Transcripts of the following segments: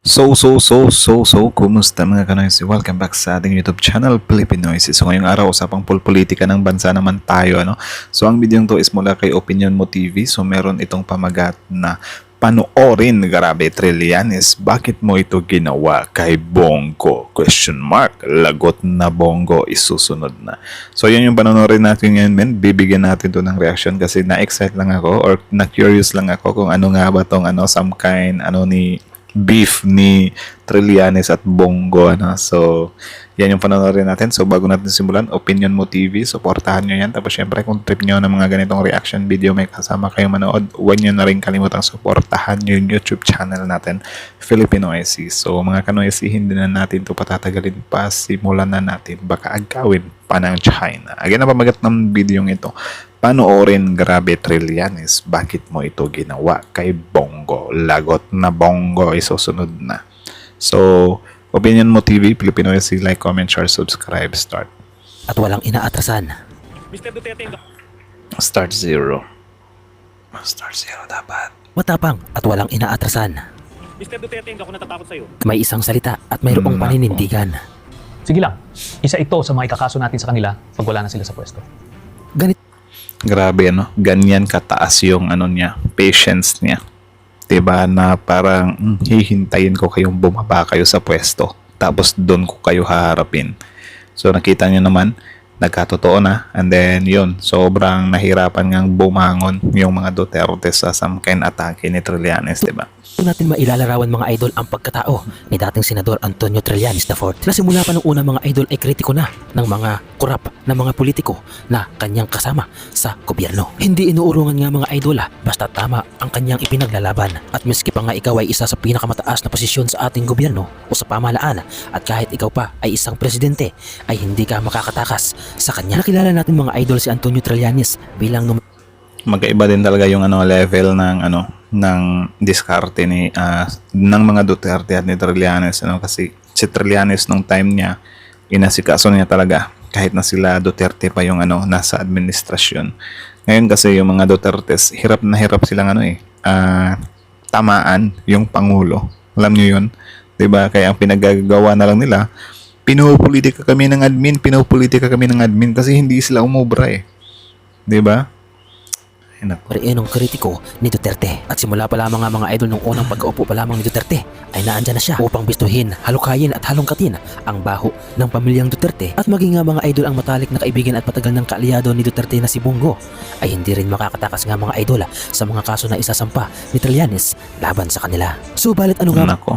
Kumusta mga kanoysi? Welcome back sa ating YouTube channel, Pilipinoysi. So, ngayong araw, usapang politika ng bansa naman tayo, ano? So, ang video to is mula kay Opinion Mo TV. So, meron itong pamagat na panoorin, grabe, Trillanes. Bakit mo ito ginawa kay Bongo? Question mark. Lagot na Bongo, isusunod na. So, yun yung panoorin natin ngayon, men. Bibigyan natin to ng reaction kasi na-excite lang ako or na-curious lang ako kung ano nga ba tong some kind, beef ni Trillanes at Bongo, ano? So, yan yung panonoodin natin. So, bago natin simulan, Opinion Mo TV, supportahan nyo yan. Tapos, syempre, kung trip nyo ng mga ganitong reaction video, may kasama kayo manood, huwag nyo na rin kalimutang supportahan yung YouTube channel natin, Filipinoysi. So, mga kanoysi, hindi na natin ito patatagalin pa. Simulan na natin. Baka agawin pa ng China. Again, na pamagat ng video ito. Panoorin, grabe, Trillanes, bakit mo ito ginawa kay Bongo? Lagot na Bongo, isusunod na. So, Opinion Mo TV, Pilipinoysi, like, comment, share, subscribe, start. At walang inaatrasan. Mr. Duterte, Start zero. Start zero dapat. Matapang at walang inaatrasan. Mr. Duterte, hindi ako natatakot sa'yo. May isang salita at mayroong paninindigan. Sige lang, isa ito sa mga ikakaso natin sa kanila pag wala na sila sa pwesto. Ganito Grabe, ano? Ganyan kataas yung niya, patience niya. 'Di ba, na parang hihintayin ko kayong bumaba kayo sa pwesto. Tapos doon ko kayo haharapin. So nakita niyo naman, nagkatotoo na. And then yun, sobrang nahirapan ngang bumangon yung mga Duterte sa some kind atake ni Trillanes, 'di ba? natin mailalarawan mga idol ang pagkatao ni dating Senador Antonio Trillanes IV na simula pa ng una mga idol ay kritiko na ng mga korap na mga politiko na kanyang kasama sa gobyerno. Hindi inuurungan nga mga idol basta tama ang kanyang ipinaglalaban at miski pa nga ikaw ay isa sa pinakamataas na posisyon sa ating gobyerno o sa pamahalaan at kahit ikaw pa ay isang presidente ay hindi ka makakatakas sa kanya. Nakilala natin mga idol si Antonio Trillanes bilang Magkaiba din talaga yung level ng diskarte ng mga Duterte at ni Trillanes, kasi si Trillanes nung time niya inasikaso niya talaga kahit na sila Duterte pa yung nasa administrasyon. Ngayon kasi yung mga Dutertes hirap na hirap silang tamaan yung pangulo. Alam niyo yun, 'di ba? Kaya ang pinagagawa na lang nila, pinopolitika kami ng admin kasi hindi sila umubra 'di ba? Reenong kritiko ni Duterte at simula pa lamang nga mga idol nung unang pagkaupo pa lamang ni Duterte ay naandyan na siya upang bistuhin, halukayin at halongkatin ang baho ng pamilyang Duterte at maging nga mga idol ang matalik na kaibigan at matagal ng kaalyado ni Duterte na si Bongo ay hindi rin makakatakas nga mga idol sa mga kaso na isasampa ni Trillanes laban sa kanila. Subalit ano nga Nako,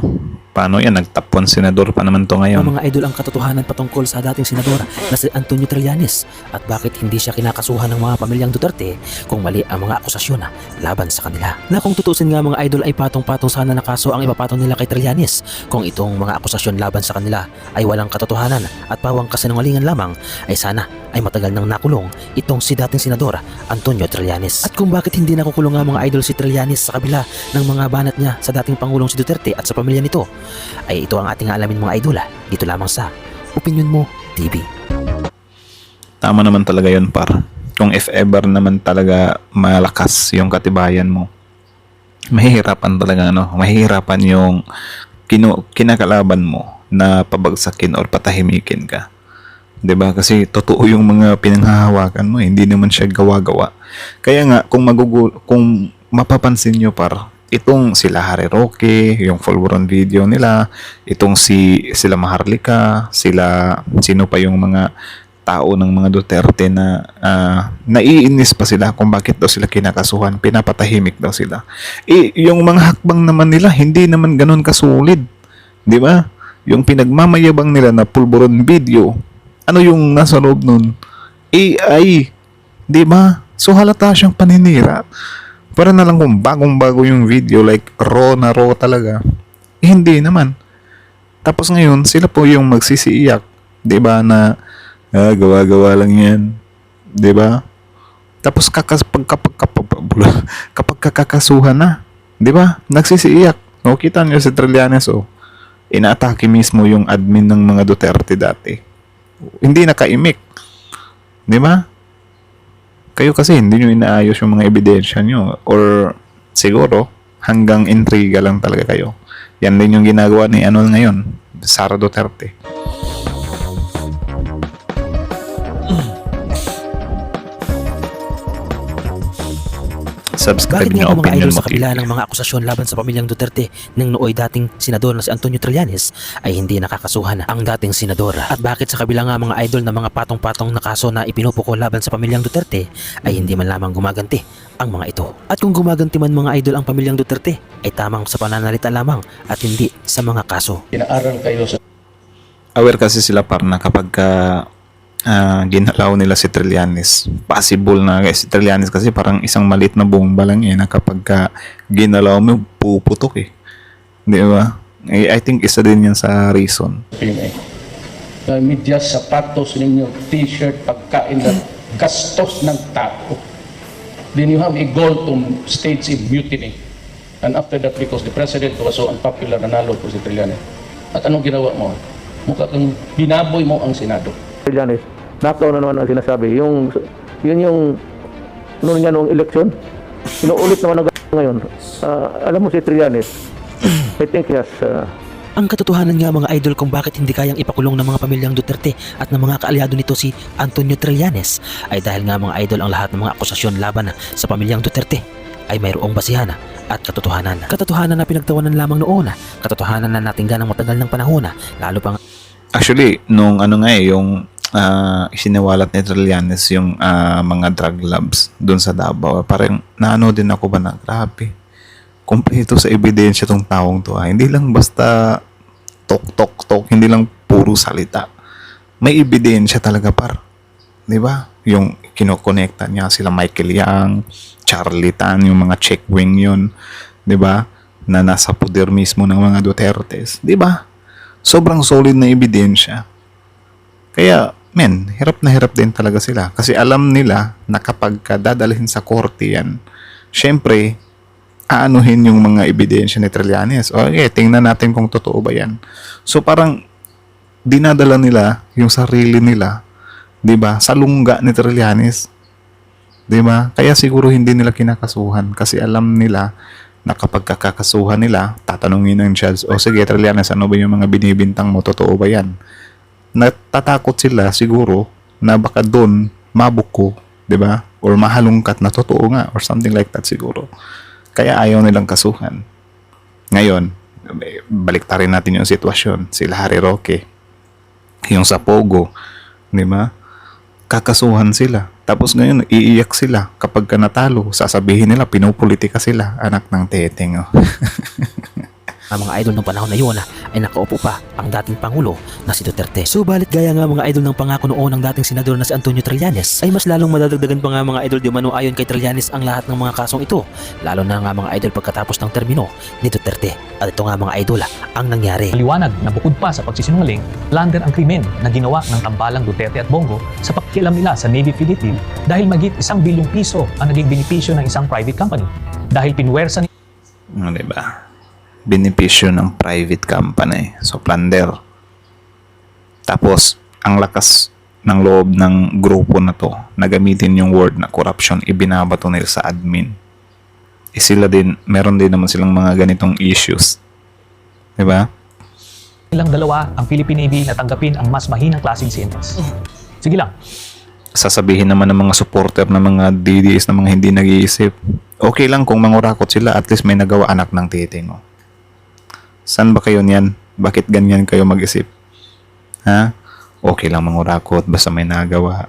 paano yan? Nagtapon senador pa naman to ngayon. mga idol ang katotohanan patungkol sa dating senador na si Antonio Trillanes at bakit hindi siya kinakasuhan ng mga pamilyang Duterte kung mali ang mga akusasyon laban sa kanila. Na kung tutusin nga mga idol ay patong-patong sana na kaso ang ipapatong nila kay Trillanes kung itong mga akusasyon laban sa kanila ay walang katotohanan at pawang kasinungalingan lamang ay sana ay matagal nang nakulong itong si dating senador Antonio Trillanes. At kung bakit hindi nakukulong nga mga idol si Trillanes sa kabila ng mga banat niya sa dating Pangulong si Duterte at sa pamilya nito ay ito ang ating alamin mga idol dito lamang sa Opinion Mo TV. Tama naman talaga yun, par. Kung if ever naman talaga malakas yung katibayan mo, mahihirapan talaga mahihirapan yung kinakalaban mo na pabagsakin or patahimikin ka. 'Di ba? Kasi totoo yung mga pinanghahawakan mo, hindi naman siya gawa-gawa. Kaya nga kung mapapansin nyo, par, itong sila Harry Roque, yung full-blown video nila, itong sila Maharlika, sino pa yung mga tao ng mga Duterte na naiinis pa sila kung bakit daw sila kinakasuhan, pinapatahimik daw sila. Yung mga hakbang naman nila, hindi naman ganun kasulid. 'Di ba? Yung pinagmamayabang nila na pulburon video, ano yung nasa loob nun? AI. 'Di ba? So halata siyang paninira. Para na lang kung bagong-bago yung video, like raw na raw talaga. Hindi naman. Tapos ngayon, sila po yung magsisiiyak, 'di ba, na gawa-gawa lang 'yan, 'di ba? Tapos kapag kakasuhan na, 'di ba? Nagsisiiyak. No, kita niyo si Trillanes, inaatake mismo yung admin ng mga Duterte dati. Hindi nakaimik. 'Di ba? Kayo kasi hindi nyo inaayos yung mga ebidensya nyo, or siguro hanggang intriga lang talaga kayo. Yan din yung ginagawa ni ano ngayon, Sara Duterte. Subscribe Bakit nyo, nga ba mga opinion idol mo. sa kabila ng mga akusasyon laban sa pamilyang Duterte ng nooy dating senador na si Antonio Trillanes ay hindi nakakasuhan ang dating senador? At bakit sa kabila nga mga idol na mga patong-patong na kaso na ipinupuko laban sa pamilyang Duterte ay hindi man lamang gumaganti ang mga ito? At kung gumaganti man mga idol ang pamilyang Duterte ay tamang sa pananalita lamang at hindi sa mga kaso. Pinaaral kayo sa Aware kasi sila par na kapag ginalaw nila si Trillanes, possible na si Trillanes kasi parang isang maliit na bomba lang na kapag ginalaw mo, puputok di ba? I think isa din yan sa reason. PMA. Medyas, sapatos ninyo, t-shirt, pagkain na gastos ng tao. Then you have a goal to stage a mutiny. And after that, because the president was so unpopular, nanalo po si Trillanes. At anong ginawa mo? Mukha kang binaboy mo ang Senado. Trillanes, nakaw na naman ang sinasabi. Yun yung noon nga noong eleksyon. Inuulit naman ang ngayon. Alam mo si Trillanes, I think yes. Ang katotohanan nga mga idol kung bakit hindi kayang ipakulong ng mga pamilyang Duterte at ng mga kaalyado nito si Antonio Trillanes ay dahil nga mga idol ang lahat ng mga akusasyon laban sa pamilyang Duterte ay mayroong basihan at katotohanan. Katotohanan na pinagtawanan lamang noon, katotohanan na natinggan ng matagal ng panahon, lalo pa Actually, nung yung isiniwalat ni Trillanes yung mga drug labs doon sa Davao, parang naano din ako ba na, grabe, kompleto sa ebidensya tong taong to. Hindi lang basta talk, hindi lang puro salita. May ebidensya talaga par. Di ba? Yung kinokonekta niya sila Michael Yang, Charlie Tan, yung mga check wing yun. Di ba? Na nasa poder mismo ng mga Dutertes. Di ba? Sobrang solid na ebidensya. Kaya, hirap na hirap din talaga sila. Kasi alam nila na kapag dadalhin sa korte yan, syempre, aanuhin yung mga ebidensya ni Trillanes. Okay, tingnan natin kung totoo ba yan. So parang, dinadala nila yung sarili nila, di ba, sa lungga ni Trillanes. Di ba? Kaya siguro hindi nila kinakasuhan kasi alam nila na kapag kakasuhan nila, tatanungin ng judge, sige Trillanes, ano ba yung mga binibintang mo? Totoo ba yan? Natatakot sila siguro na baka doon mabuko, di ba? Or mahalungkat na totoo nga or something like that siguro. Kaya ayaw nilang kasuhan. Ngayon, baliktarin natin yung sitwasyon. Sila Harry Roque, yung sa Pogo, di ba? Kakasuhan sila. Tapos ngayon, iiyak sila. Kapag ka natalo, sasabihin nila, pinopolitika sila. Anak ng teteng. ang mga idol ng panahon na yun ay nakaupo pa ang dating Pangulo na si Duterte. Subalit gaya nga mga idol ng pangako noon ng dating senador na si Antonio Trillanes ay mas lalong madadagdagan pa nga mga idol di umano ayon kay Trillanes ang lahat ng mga kasong ito, lalo na nga mga idol pagkatapos ng termino ni Duterte. At ito nga mga idol ang nangyari. Maliwanag na bukod pa sa pagsisinungaling, lander ang krimen na ginawa ng tambalang Duterte at Bongo sa pakialam nila sa Navy Philippine dahil magit 1 bilyong piso ang naging benepisyo ng isang private company. Dahil pinwersa ni Diba? Benepisyo ng private company. So, plunder. Tapos, ang lakas ng loob ng grupo na to na gamitin yung word na corruption, ibinabato nila sa admin. Sila din, meron din naman silang mga ganitong issues. Diba? nilang dalawa ang Philippine Navy na tanggapin ang mas mahinang klaseng sentence. Sige lang. Sasabihin naman ng mga supporter ng mga DDS na mga hindi nag-iisip, okay lang kung mangurakot sila, at least may nagawa anak ng titing. Oh. San ba kayo niyan? Bakit ganyan kayo mag-isip? Ha? Okay lang mangurakot basta may nagawa.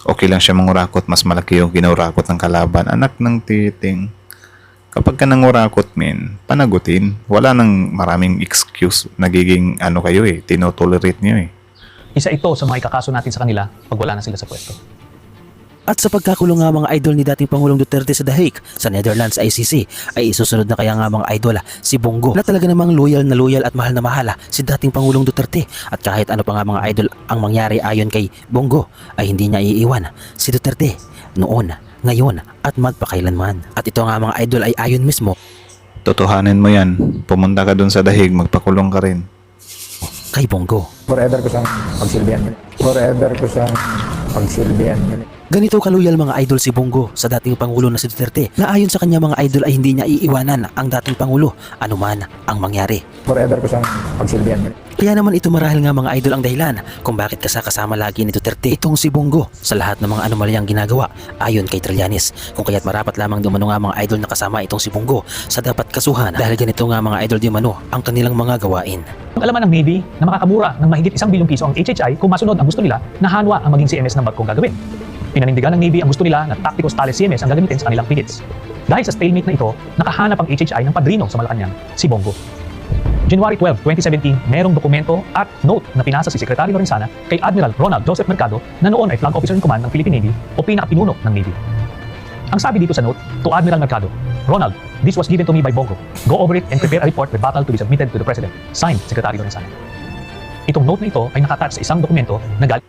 Okay lang siya mangurakot, mas malaki yung ginurakot ng kalaban. Anak ng titing. Kapag ka nangurakot, panagutin. Wala nang maraming excuse. Nagiging kayo tinotolerate niyo Isa ito sa mga ikakaso natin sa kanila pag wala na sila sa pwesto. At sa pagkakulong nga mga idol ni dating Pangulong Duterte sa The Hague sa Netherlands ICC ay isusunod na kaya nga mga idol si Bongo na talaga namang loyal at mahal na mahala si dating Pangulong Duterte, at kahit ano pa nga mga idol ang mangyari ayon kay Bongo ay hindi niya iiwan si Duterte noon, ngayon at magpakailanman. At ito nga mga idol ay ayon mismo Totohanin mo yan. Pumunta ka dun sa dahig, magpakulong ka rin. kay Bongo. Forever ko siyang pagsilbihan. Forever ko siyang pagsilbihan. Ganito kaluyal mga idol si Bongo sa dating Pangulo na si Duterte na ayon sa kanya mga idol ay hindi niya iiwanan ang dating Pangulo anuman ang mangyari. Forever ko siyang pagsilbihan. Kaya naman ito marahil nga mga idol ang dahilan kung bakit kasama lagi ni Duterte itong si Bongo sa lahat ng mga anomalyang ginagawa ayon kay Trillanes. Kung kaya't marapat lamang dumano nga mga idol na kasama itong si Bongo sa dapat kasuhan dahil ganito nga mga idol dumano ang kanilang mga gawain. Alaman ng Navy na makakamura ng mahigit 1 bilyong piso ang HHI kung masunod ang gusto nila na hanwa ang maging CMS ng bagkong gagawin. Pinanindigan ng Navy ang gusto nila na Tactical Style CMS ang gagamitin sa kanilang frigates. Dahil sa stalemate na ito, nakahanap ang HHI ng padrino sa Malacanang, si Bongo. January 12, 2017, merong dokumento at note na pinasa si Secretary Lorenzana kay Admiral Ronald Joseph Mercado na noon ay Flag Officer in Command ng Philippine Navy o pinakapinuno ng Navy. Ang sabi dito sa note, to Admiral Mercado, Ronald, this was given to me by Bongo. Go over it and prepare a report with battle to be submitted to the President. Signed, Secretary Lorenzana. Itong note na ito ay nakatouch sa isang dokumento na galing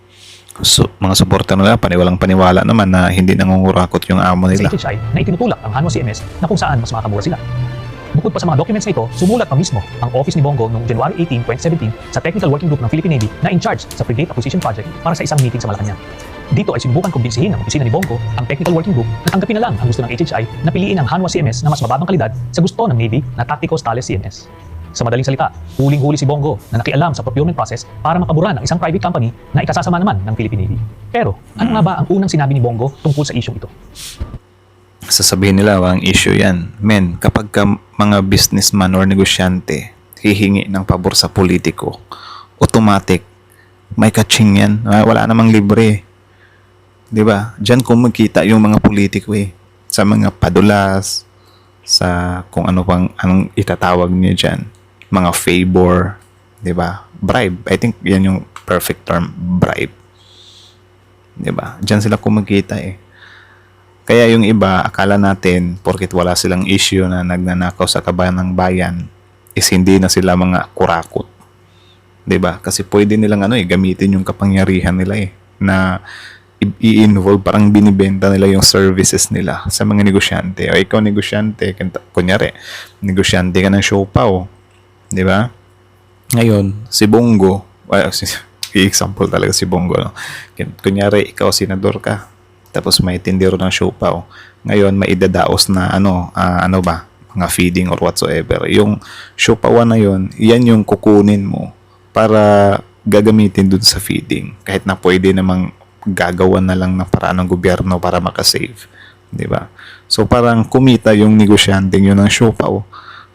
So, mga suporta nila, paniwalang-paniwala naman na hindi nangungurakot yung amo sa nila. HHI na itinutulak ang Hanwha CMS na kung saan mas makakamura sila. Bukod pa sa mga documents na ito, sumulat pa mismo ang office ni Bongo noong January 18, 2017 sa Technical Working Group ng Philippine Navy na in charge sa Frigate Acquisition Project para sa isang meeting sa Malacanang. Dito ay sinubukan kumbinsihin ng opisina ni Bongo ang Technical Working Group na tanggapin na lang ang gusto ng HHI na piliin ang Hanwha CMS na mas mababang kalidad sa gusto ng Navy na Tactical Style CMS. Sa madaling salita, huling-huli si Bongo na nakialam sa procurement process para makabura ng isang private company na ikasasama naman ng Philippine Navy. Pero, ano nga ba ang unang sinabi ni Bongo tungkol sa isyong ito? Sasabihin nila, ang issue yan. Men, kapag ka mga businessman or negosyante hihingi ng pabor sa politiko, automatic, may kaching yan. Wala namang libre. Diba? Diyan kumikita yung mga politiko eh. Sa mga padulas, sa kung ano pang anong itatawag niya dyan. Mga favor, diba? Bribe. I think yan yung perfect term, bribe. Diba? Diyan sila kumikita eh. Kaya yung iba, akala natin, porket wala silang issue na nagnanakaw sa kabayan ng bayan, is hindi na sila mga kurakot. 'Di ba? Kasi pwede nilang gamitin yung kapangyarihan nila na i-involve, parang binibenta nila yung services nila sa mga negosyante. O ikaw negosyante, kunyari, negosyante ka ng siopaw, 'di ba? Ngayon, si Bongo, i-example talaga si Bongo, no? Kunyari, ikaw senador ka, tapos may tindero ng siopaw. Ngayon, may idadaos na mga feeding or whatsoever. Yung siopawan na yun, yan yung kukunin mo para gagamitin dun sa feeding. Kahit na pwede namang gagawa na lang ng paraan ng gobyerno para makasave. Diba? So, parang kumita yung negosyanteng yun ng siopaw.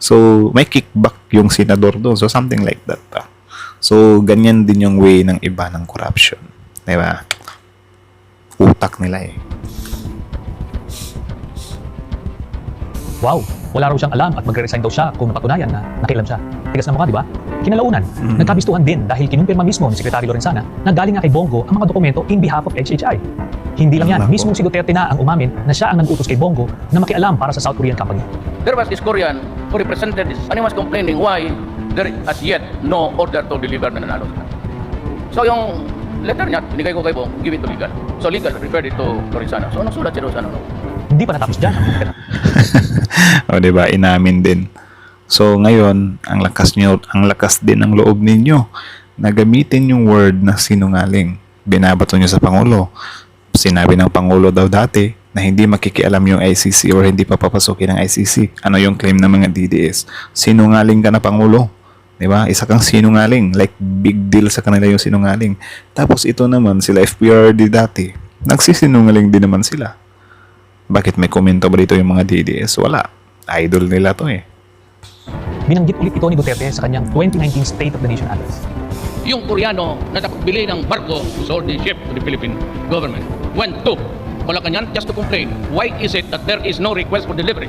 So, may kickback yung senador doon. So, something like that. So, ganyan din yung way ng iba ng corruption. Diba? Utak nila eh. Wow, wala raw siyang alam at magre-resign daw siya kung napatunayan na nakialam siya. Tigas na mukha, di ba? Kinalaunan, nagkabistuhan din dahil kinumpirma mismo ni Secretary Lorenzana na galing nga kay Bongo ang mga dokumento in behalf of HHI. Hindi lang yan, Nako. mismo si Duterte na ang umamin na siya ang nag-utos kay Bongo na makialam para sa South Korean company. There was this Korean who represented this and he was complaining why there is as yet no order to deliver na nanalo sila. So yung letter niya, binigay ko kay Bong, give it to legal. So legal, referred it to Lorenzana. So nasulat siya doon sa ano. Hindi pa natapos dyan ang opera. O, diba? Inamin din. So, ngayon, ang lakas din ng loob ninyo na gamitin yung word na sinungaling. Binabato nyo sa Pangulo. Sinabi ng Pangulo daw dati na hindi makikialam yung ICC or hindi pa papasukin ng ICC. Ano yung claim ng mga DDS? Sinungaling ka na Pangulo. Diba? Isa kang sinungaling. Like, big deal sa kanila yung sinungaling. Tapos ito naman, sila FPRD dati. Nagsisinungaling din naman sila. Bakit may komento ba dito yung mga DDS? Wala. Idol nila to eh. Binanggit ulit ito ni Duterte sa kanyang 2019 State of the Nation Address. Yung Koreano na napagbili ng barko to sold the ship to the Philippine government went to Malacanang just to complain. Why is it that there is no request for delivery?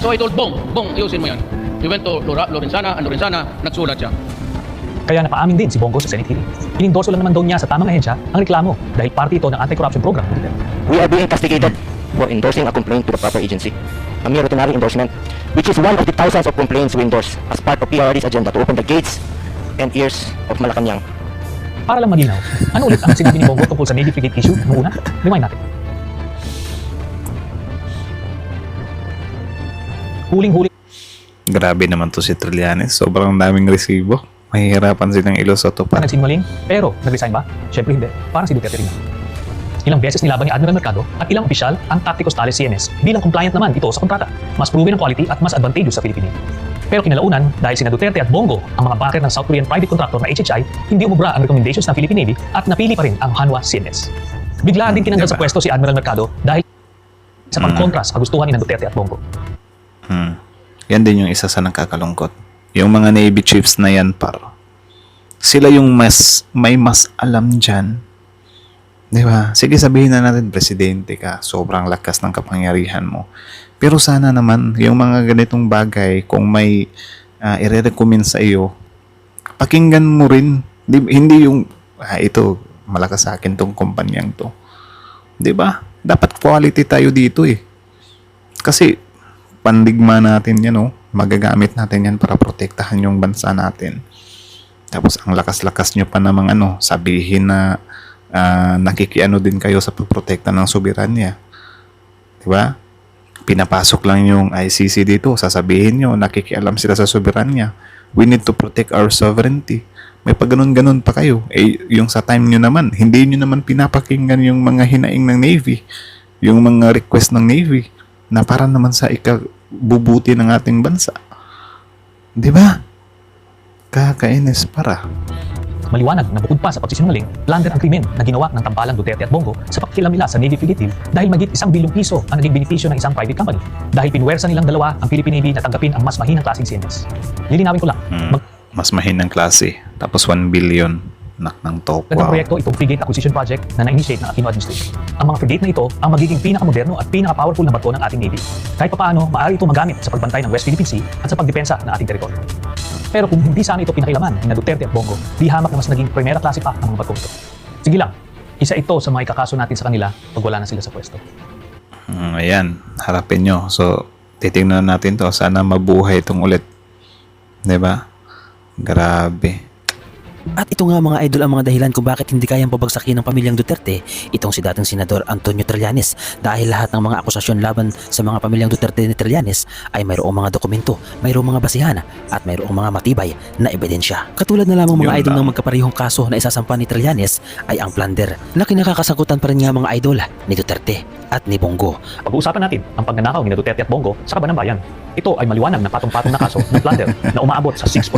So I told Bong, ayusin mo yan. He went to Lorenzana and Lorenzana nagsulat siya. Kaya napaamin din si Bongo sa Senate hearing. Inendorso lang naman daw niya sa tamang ahensya ang reklamo dahil parte ito ng anti-corruption program ng Duterte. We are being castigated for endorsing a complaint to the proper agency. A mere routinary endorsement, which is one of the thousands of complaints we endorse as part of PRRD's agenda to open the gates and ears of Malacanang. Para lang malinaw, ano ulit ang sinabi ni Bongo tungkol sa Navy frigate issue noong una? Rewind natin. Huling-huli Grabe naman to si Trillanes. Sobrang daming resibo. Mahihirapan silang ilusoto pa pa. nagsinungaling, pero nag-resign ba? Siyempre hindi. Parang si Duterte rin. Ilang beses nilaban ni Admiral Mercado at ilang opisyal ang Tacticos Tales CNS bilang compliant naman ito sa kontrata, mas proven ang quality at mas advantageous sa Philippine Navy. Pero kinalaunan, dahil sina Duterte at Bongo, ang mga backer ng South Korean private contractor na HHI, hindi umubra ang recommendations ng Philippine Navy at napili pa rin ang Hanwha CNS. Biglaan din tinanggal sa pwesto si Admiral Mercado dahil sa pagkontra sa kagustuhan ni Duterte at Bongo. Yan din yung isa sa nakakalungkot. Yung mga Navy chiefs na yan, par. Sila yung may mas alam dyan. Di ba? Sige, sabihin na natin, presidente ka. Sobrang lakas ng kapangyarihan mo. Pero sana naman, yung mga ganitong bagay, kung may i-recommend sa iyo, pakinggan mo rin. Hindi yung, ito, malakas sa akin tong kumpanyang to. Di ba? Dapat quality tayo dito eh. Kasi, pandigma natin yan, oh. Magagamit natin yan para protektahan yung bansa natin. Tapos ang lakas-lakas nyo pa namang sabihin na nakikiano din kayo sa pagprotekta ng soberanya. Diba? Pinapasok lang yung ICC dito, sasabihin nyo, nakikialam sila sa soberanya. We need to protect our sovereignty. May pag ganun-ganun pa kayo. Yung sa time nyo naman, hindi nyo naman pinapakinggan yung mga hinaing ng Navy, yung mga request ng Navy, na para naman sa ikabubuti ng ating bansa. Di ba? Kakainis para. Maliwanag na bukod pa sa pagsisinungaling, blunder ang krimen na ginawa ng tambalang Duterte at Bongo sa pakikialam nila sa Navy Philippine dahil magit 1 bilyong piso ang naging benepisyo ng isang private company dahil pinwersa nilang dalawa ang Philippine Navy na tanggapin ang mas mahinang klaseng CNS. Lilinawin ko lang, Mas mahinang klase. Tapos 1 billion. Nak ng top. Naging proyekto itong frigate acquisition project na na-initiate ng Aquino administration. Ang mga frigate na ito ang magiging pinakamoderno at pinaka-powerful na barko ng ating Navy. Kahit papaano, maaari ito magamit sa pagbantay ng West Philippine Sea at sa pagdepensa ng ating teritoryo. Pero kung hindi sana ito pinakilaman ni Duterte at Bongo, di hamak na mas naging primera klase pa ang mga barko ito. Sige lang, isa ito sa mga ikakaso natin sa kanila pag wala na sila sa pwesto. Ayan, harapin nyo. So, titingnan natin to. Sana mabuhay itong ulit. Diba? Grabe. At ito nga mga idol ang mga dahilan kung bakit hindi kayang pabagsakin ng pamilyang Duterte itong si dating Senador Antonio Trillanes dahil lahat ng mga akusasyon laban sa mga pamilyang Duterte ni Trillanes ay mayroong mga dokumento, mayroong mga basihan at mayroong mga matibay na ebidensya. Katulad na lamang mga Yun idol lang. ng magkaparehong kaso na isasampa ni Trillanes ay ang plunder na kinakakasakutan pa rin nga mga idol ni Duterte at ni Bongo. Pag-uusapan natin ang pagnanakaw ni Duterte at Bongo sa Kaban ng Bayan. Ito ay maliwanag na patong-patong na kaso ng plunder na umaabot sa 6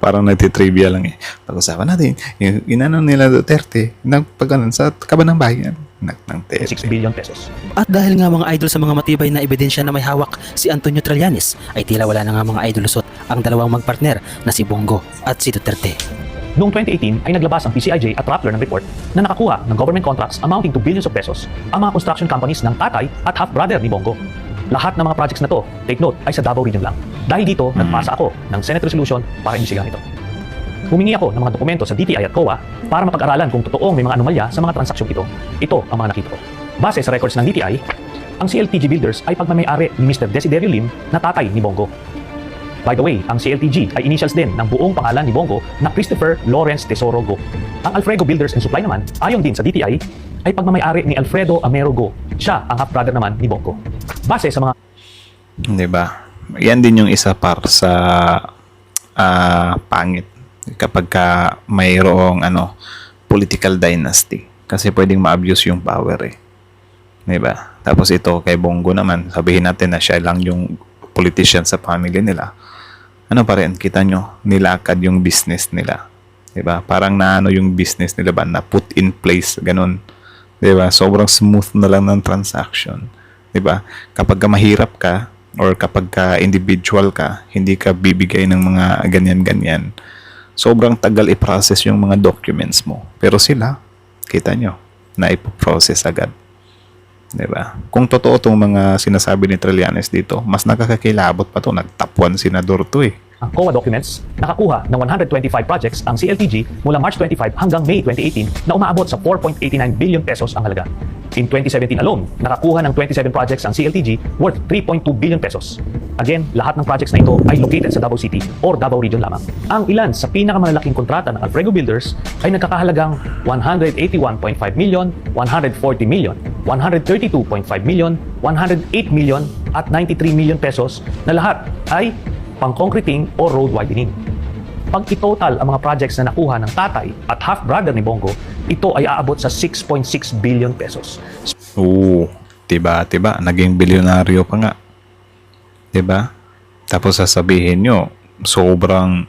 Parang nagtitrivia lang eh. Pag-usapan natin, yung inano nila Duterte, nagpagalan sa Kaban ng Bayan. Ng 6 billion pesos. At dahil nga mga idol sa mga matibay na ebidensya na may hawak si Antonio Trillanes ay tila wala na nga mga idol lusot ang dalawang magpartner na si Bongo at si Duterte. Noong 2018 ay naglabas ang PCIJ at Rappler ng report na nakakuha ng government contracts amounting to billions of pesos ang mga construction companies ng tatay at half-brother ni Bongo. Lahat ng mga projects na to, take note, ay sa Davao Region lang. Dahil dito, nagpasa ako ng Senate resolution para imbestigahan ito. Humingi ako ng mga dokumento sa DTI at COA para mapag-aralan kung totoong may mga anomalya sa mga transaksyon ito. Ito ang mga nakita ko. Base sa records ng DTI, ang CLTG Builders ay pagmamayari ni Mr. Desiderio Lim na tatay ni Bongo. By the way, ang CLTG ay initials din ng buong pangalan ni Bongo na Christopher Lawrence Tesoro Go. Ang Alfredo Builders and Supply naman, ayon din sa DTI, ay pagmamayari ni Alfredo Amero Go. Siya ang half-brother naman ni Bongo. Base sa mga Diba? Yan din yung isa par sa pangit kapag mayroong political dynasty. Kasi pwedeng ma-abuse yung power eh. Diba? Tapos ito kay Bongo naman, sabihin natin na siya lang yung politician sa family nila. Ano pa rin, kita nyo, nilakad yung business nila. Diba? Parang yung business nila ba na put in place, ganun. Diba? Sobrang smooth na lang ng transaction. Diba? Kapag mahirap ka, or kapag individual ka, hindi ka bibigay ng mga ganyan-ganyan. Sobrang tagal i-process yung mga documents mo. Pero sila, kita nyo, na ipoprocess agad. Diba? Kung totoo itong mga sinasabi ni Trillanes dito, mas nakakakilabot pa to. Nag-top 1 senador to eh. COA documents, nakakuha ng 125 projects ang CLTG mula March 25 hanggang May 2018 na umaabot sa 4.89 billion pesos ang halaga. In 2017 alone, nakakuha ng 27 projects ang CLTG worth 3.2 billion pesos. Again, lahat ng projects na ito ay located sa Davao City or Davao Region lamang. Ang ilan sa pinakamalalaking kontrata ng Alfredo Builders ay nagkakahalagang 181.5 million, 140 million, 132.5 million, 108 million at 93 million pesos na lahat ay pang-concreting o road widening. Pag itotal ang mga projects na nakuha ng tatay at half-brother ni Bongo, ito ay aabot sa 6.6 billion pesos. Oo, tiba, naging bilyonaryo pa nga. Diba? Tapos sasabihin nyo, sobrang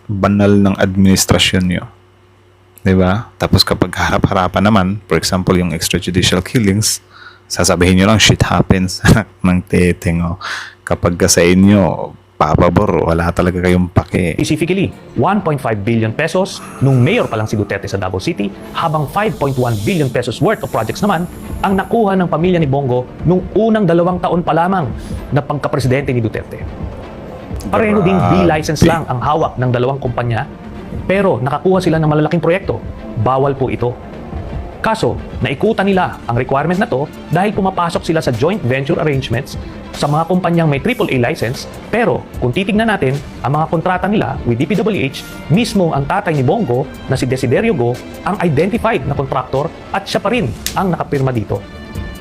banal ng administrasyon nyo. Diba? Tapos kapag harap-harapan naman, for example, yung extrajudicial killings, sasabihin nyo lang, shit happens ng teteng. Oh. Kapag ka sa inyo, papabor, wala talaga kayong pake. Specifically, 1.5 billion pesos nung mayor pa lang si Duterte sa Davao City, habang 5.1 billion pesos worth of projects naman ang nakuha ng pamilya ni Bongo nung unang 2 taon pa lamang na pagkapresidente ni Duterte. Pareho ding B-license lang ang hawak ng 2 kumpanya, pero nakakuha sila ng malalaking proyekto. Bawal po ito. Kaso, naikutan nila ang requirement na to dahil pumapasok sila sa joint venture arrangements sa mga kumpanyang may AAA license, pero kung titignan natin ang mga kontrata nila with DPWH, mismo ang tatay ni Bongo na si Desiderio Go ang identified na kontraktor at siya pa rin ang nakapirma dito.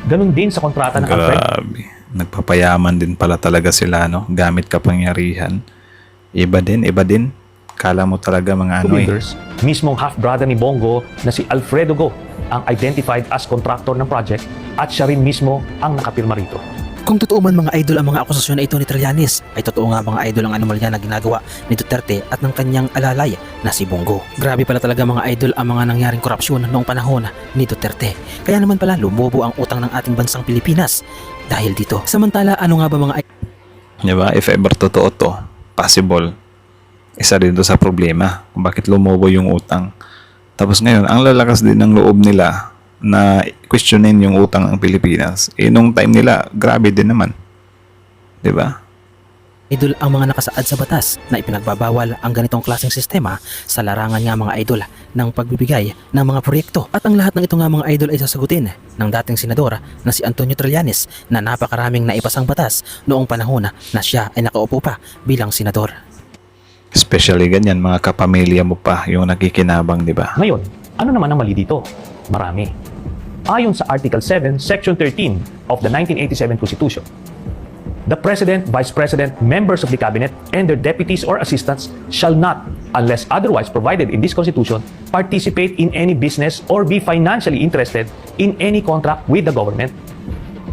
Ganun din sa kontrata ng Alfred Grabe. Nagpapayaman din pala talaga sila, no? Gamit kapangyarihan. Iba din. Kala mo talaga mga Builders, mismong half-brother ni Bongo na si Alfredo Go ang identified as contractor ng project at siya rin mismo ang nakapirma rito. Kung totoo man mga idol ang mga akusasyon na ito ni Trillanes, ay totoo nga mga idol ang anomalya na ginagawa ni Duterte at ng kanyang alalay na si Bongo. Grabe pala talaga mga idol ang mga nangyaring korupsyon noong panahon ni Duterte. Kaya naman pala lumobo ang utang ng ating bansang Pilipinas dahil dito. Samantala, ano nga ba mga idol? Diba? If ever totoo to, possible. Isa rin to sa problema kung bakit lumobo yung utang. Tapos ngayon, ang lalakas din ng loob nila na questionin yung utang ng Pilipinas. Nung time nila, grabe din naman. Diba? Idol ang mga nakasaad sa batas na ipinagbabawal ang ganitong klaseng sistema sa larangan nga mga idol ng pagbibigay ng mga proyekto. At ang lahat ng ito nga mga idol ay sasagutin ng dating senador na si Antonio Trillanes na napakaraming naipasang batas noong panahon na siya ay nakaupo pa bilang senador. Especially ganyan, mga kapamilya mo pa yung nakikinabang, di ba? Ngayon, ano naman ang mali dito? Marami. Ayon sa Article 7, Section 13 of the 1987 Constitution, the President, Vice President, members of the Cabinet, and their deputies or assistants shall not, unless otherwise provided in this Constitution, participate in any business or be financially interested in any contract with the government.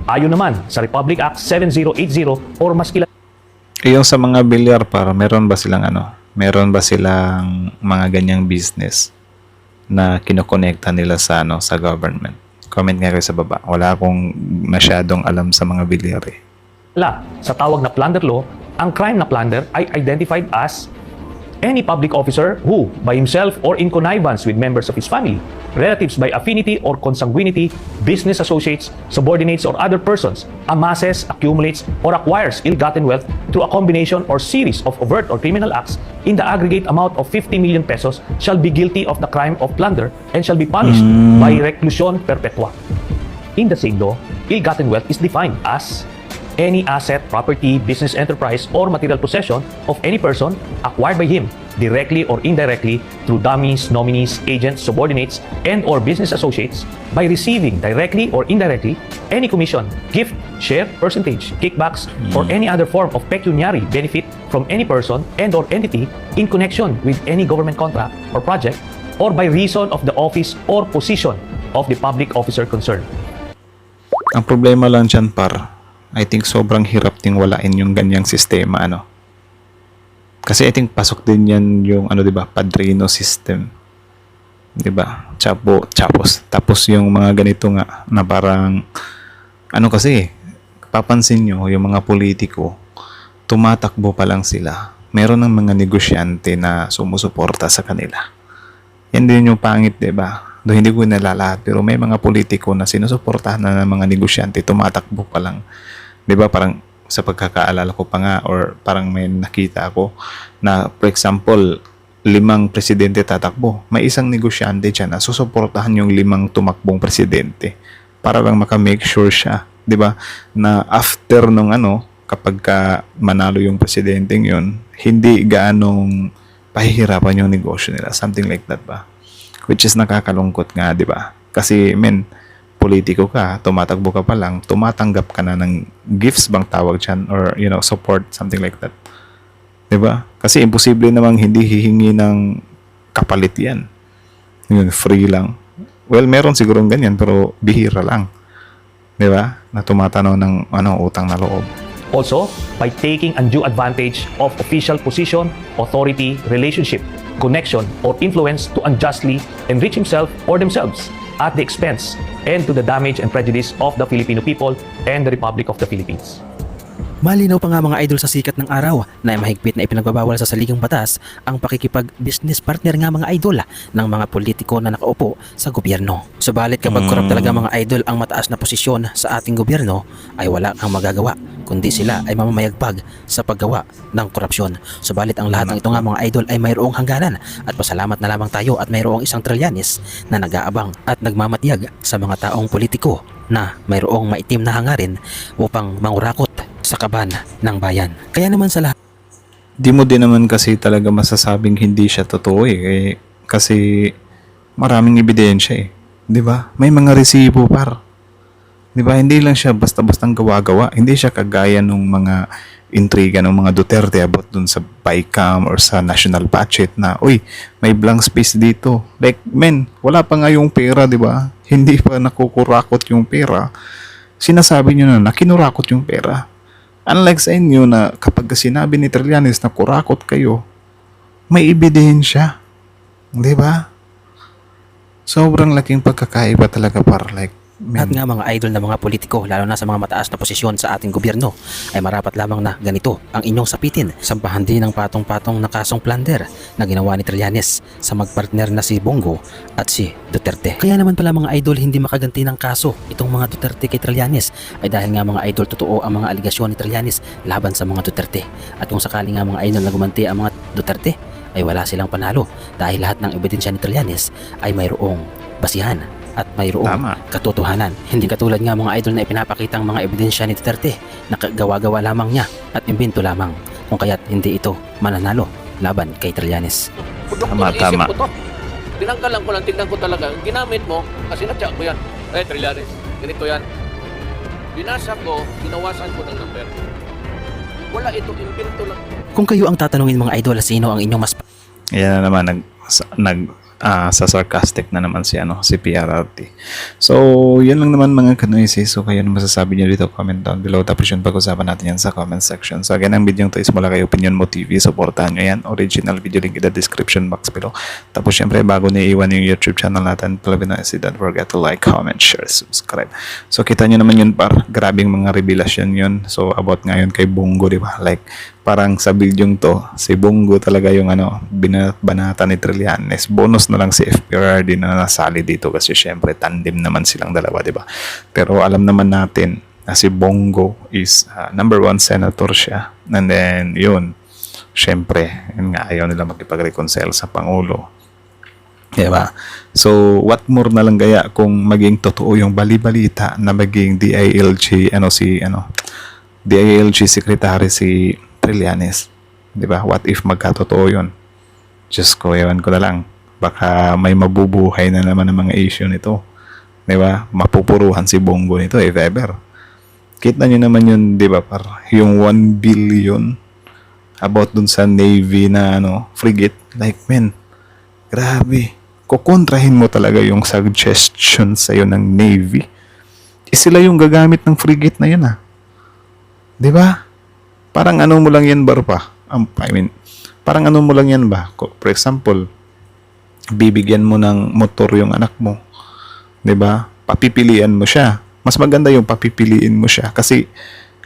Ayon naman sa Republic Act 7080 or mas kilala Yung sa mga bilyar, para meron ba silang mga ganyang business na kinokonekta nila sa sa government? Comment nga kayo sa baba. Wala akong masyadong alam sa mga bilyar eh. sa tawag na plunder law, ang crime na plunder ay identified as any public officer who, by himself or in connivance with members of his family, relatives by affinity or consanguinity, business associates, subordinates, or other persons, amasses, accumulates, or acquires ill-gotten wealth through a combination or series of overt or criminal acts in the aggregate amount of 50 million pesos shall be guilty of the crime of plunder and shall be punished by reclusion perpetua. In the same law, ill-gotten wealth is defined as any asset, property, business enterprise, or material possession of any person acquired by him, directly or indirectly, through dummies, nominees, agents, subordinates, and or business associates, by receiving directly or indirectly any commission, gift, share, percentage, kickbacks, or any other form of pecuniary benefit from any person and or entity in connection with any government contract or project, or by reason of the office or position of the public officer concerned. Ang problema lang dyan, I think sobrang hirap ting walain yung ganyang sistema, Kasi I think pasok din yan yung, di ba, padrino system. Di ba? Chapos. Tapos yung mga ganito nga, na parang, kasi, papansin nyo, yung mga politiko, tumatakbo pa lang sila. Meron ng mga negosyante na sumusuporta sa kanila. Yan din yung pangit, di ba? Doon hindi ko nalalahat, pero may mga politiko na sinusuportahan na ng mga negosyante, tumatakbo pa lang. Di ba, parang sa pagkakaalala ko pa nga, or parang may nakita ako na, for example, 5 presidente tatakbo. May isang negosyante dyan na susuportahan yung 5 tumakbong presidente para lang makamake sure siya, di ba, na after nung kapag manalo yung presidenteng yun, hindi gaanong pahihirapan yung negosyo nila. Something like that ba? Which is nakakalungkot nga, di ba? Kasi, politiko ka, tumatakbo ka pa lang, tumatanggap ka na ng gifts bang tawag dyan, or, support, something like that. 'Di ba? Kasi imposible namang hindi hihingi ng kapalit yan. Yun, free lang. Well, meron sigurong ganyan pero bihira lang. 'Di ba? Na tumatanaw ng utang na loob. Also, by taking undue advantage of official position, authority, relationship, connection, or influence to unjustly enrich himself or themselves at the expense and to the damage and prejudice of the Filipino people and the Republic of the Philippines. Malinaw pa nga mga idol sa sikat ng araw na mahigpit na ipinagbabawal sa saligang batas ang pakikipag-business partner nga mga idol ng mga politiko na nakaupo sa gobyerno. Subalit kapag korap talaga mga idol ang mataas na posisyon sa ating gobyerno ay wala kang magagawa kundi sila ay mamamayagpag sa paggawa ng korupsyon. Subalit ang lahat ng ito nga mga idol ay mayroong hangganan at pasalamat na lamang tayo at mayroong isang Trillanes na nag-aabang at nagmamatiyag sa mga taong politiko na mayroong maitim na hangarin upang mangurakot sa kaban ng bayan. Kaya naman sa lahat Di mo din naman kasi talaga masasabing hindi siya totoo kasi maraming ebidensya 'Di ba? May mga resibo par. 'Di ba? Hindi lang siya basta-bastang gawa-gawa. Hindi siya kagaya nung mga intriga ng mga Duterte about dun sa BICAM or sa national budget na, uy, may blank space dito. Like, men, wala pa nga yung pera, 'di ba? Hindi pa nakukurakot yung pera. Sinasabi nyo na kinurakot yung pera. Unlike sa inyo na kapag sinabi ni Trillanes na kurakot kayo, may ebidensya. 'Di ba? Sobrang laking pagkakaiba talaga par. Like, at nga mga idol na mga politiko lalo na sa mga mataas na posisyon sa ating gobyerno ay marapat lamang na ganito ang inyong sapitin. Sampahan din ng patong-patong na kasong plunder na ginawa ni Trillanes sa magpartner na si Bongo at si Duterte. Kaya naman pala mga idol hindi makaganti ng kaso itong mga Duterte kay Trillanes ay dahil nga mga idol totoo ang mga aligasyon ni Trillanes laban sa mga Duterte. At kung sakali nga mga idol na gumanti ang mga Duterte ay wala silang panalo dahil lahat ng ebidensya ni Trillanes ay mayroong basihan at mayroong Tama. katotohanan. Hindi katulad nga mga idol na ipinapakitang mga ebidensya ni Duterte na gawa-gawa lamang niya at imbento lamang kung kaya't hindi ito mananalo laban kay Trillanes. Tama. Tinanggalan ko lang, tignan ko talaga. Ginamit mo, kasi natya ko yan. Trillanes, ganito yan. Binasa ko, ginawasan ko ng number. Wala ito, invento lang. Kung kayo ang tatanungin mga idol, sino ang inyong mas Yan na naman sa sarcastic na naman si PRRT. So, yan lang naman mga kanoysi. So, kayo na masasabi niyo dito, comment down below. Tapos yun, pag-usapan natin yan sa comment section. So, again, ang video to is mula kay Opinion Mo TV. Supportahan nyo yan. Original video link in the description box below. Tapos, syempre, bago niyo iwan yung YouTube channel natin, don't forget to like, comment, share, subscribe. So, kita nyo naman yun par. Grabing mga revelasyon yun. So, about ngayon kay Bongo, di ba? Like, parang sa bidyong to, si Bongo talaga yung banata ni Trillanes. Bonus na lang si FPRD na nasali dito kasi syempre tandem naman silang dalawa, di ba? Pero alam naman natin na si Bongo is number 1 senator siya. And then, yun, syempre, yun nga, ayaw nila makipag-reconcile sa Pangulo. Diba? So, what more na lang kaya kung maging totoo yung bali-balita na maging DILG secretary si Trillanes. 'Di ba? What if magkatotoo 'yon? Just ko, ewan ko na lang. Baka may mabubuhay na naman ng mga issue nito. 'Di ba? Mapupuruhan si Bongo nito if ever. Kita niyo naman 'yun, 'di ba? Par yung 1 billion about dun sa Navy na frigate. Like, men, grabe. Kukontrahin mo talaga yung suggestion sa'yo ng Navy. Sila yung gagamit ng frigate na yan, 'Di ba? Parang mo lang yan bar pa. Parang mo lang yan ba? For example, bibigyan mo ng motor yung anak mo. 'Di ba? Papipilian mo siya. Mas maganda yung papipiliin mo siya kasi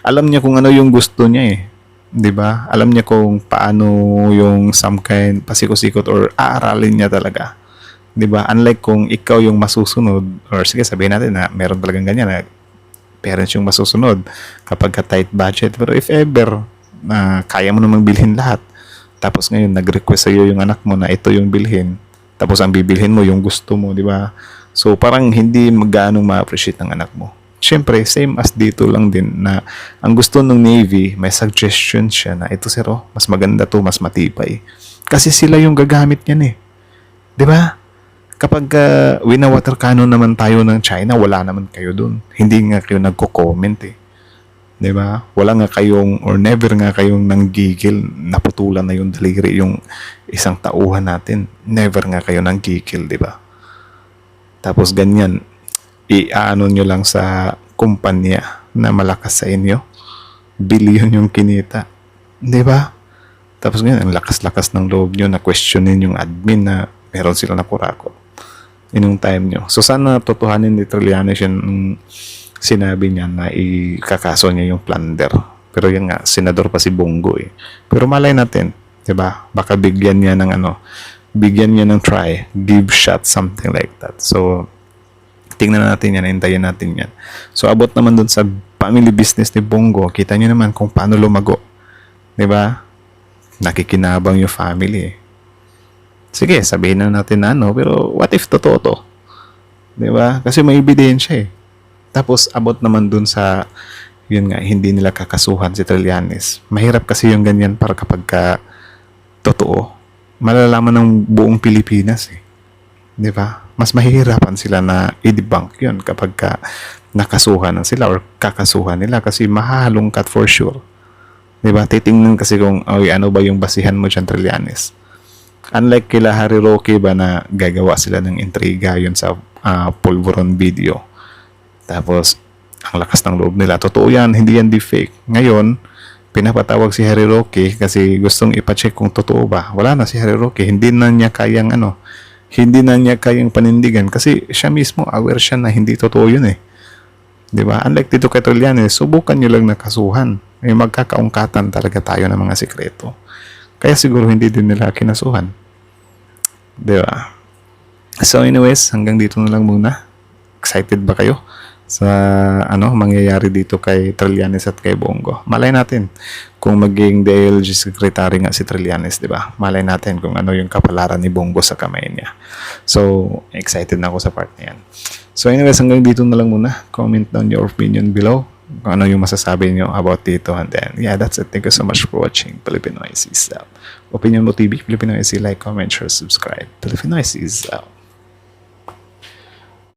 alam niya kung ano yung gusto niya 'Di ba? Alam niya kung paano yung some kind pasikot-sikot or aaralin niya talaga. 'Di ba? Unlike kung ikaw yung masusunod or sige sabihin natin na meron talagang ganyan na parents yung masusunod kapag ka-tight budget. Pero if ever na kaya mo namang bilhin lahat, tapos ngayon nag-request sa'yo yung anak mo na ito yung bilhin, tapos ang bibilhin mo yung gusto mo, di ba? So parang hindi magganong ma-appreciate ng anak mo. Siyempre, same as dito lang din na ang gusto ng Navy, may suggestion siya na ito sir, mas maganda to, mas matibay. Kasi sila yung gagamit niyan Di ba? Kapag wina-water cannon naman tayo ng China, wala naman kayo dun. Hindi nga kayo nagko-comment 'Di ba? Wala nga kayong or never nga kayong nanggigil, naputulan na yung daliri yung isang tauhan natin. Never nga kayo nanggigil, 'di ba? Tapos ganyan, iaano nyo lang sa kumpanya na malakas sa inyo. Billion yung kinita. 'Di ba? Tapos ngayon, ang lakas-lakas ng loob nyo na questionin yung admin na meron sila na kurakot. Yun yung time nyo. So sana totohanin ni Trillanes yung sinabi niya na ikakaso niya yung plunder. Pero yan nga, senador pa si Bongo eh. Pero malay natin, 'di ba? Baka bigyan niya ng bigyan niya ng try, give shot, something like that. So tingnan natin yan, hintayin natin yan. So abot naman dun sa family business ni Bongo, kita niyo naman kung paano lumago. 'Di ba? Nakikinabang yung family eh. Sige, sabihin na natin na pero what if totoo to? 'Di ba? Kasi may ebidensya eh. Tapos abot naman dun sa yun nga, hindi nila kakasuhan si Trillanes. Mahirap kasi yung ganyan para kapag totoo, malalaman ng buong Pilipinas eh. 'Di ba? Mas mahihirapan sila na i-debunk yun kapag nakasuhan na sila or kakasuhan nila kasi mahalungkat for sure. 'Di ba? Titingnan kasi kung ano ba yung basihan mo dyan, Trillanes. Unlike kila Harry Roque ba na gagawa sila ng intriga yun sa Pulveron video. Tapos, ang lakas ng loob nila. Totoo yan, hindi yan deepfake. Ngayon, pinapatawag si Harry Roque kasi gustong ipacheck kung totoo ba. Wala na si Harry Roque. Hindi na niya kayang panindigan kasi siya mismo aware siya na hindi totoo yun eh. 'Di ba? Unlike dito kay Trillanes, subukan niyo lang na kasuhan. May magkakaungkatan talaga tayo ng mga sikreto. Kaya siguro hindi din nila kinasuhan. 'Di ba? So anyways, hanggang dito na lang muna. Excited ba kayo sa mangyayari dito kay Trillanes at kay Bongo? Malay natin kung maging DILG secretary nga si Trillanes, 'di ba? Malay natin kung ano yung kapalaran ni Bongo sa kamay niya. So, excited na ako sa part na yan. So anyways, hanggang dito na lang muna. Comment down your opinion below kung ano yung masasabi nyo about dito. And then, yeah, that's it. Thank you so much for watching Filipinoises. Opinion Mo TV, Filipinoises, like, comment, share, subscribe. Filipinoises out.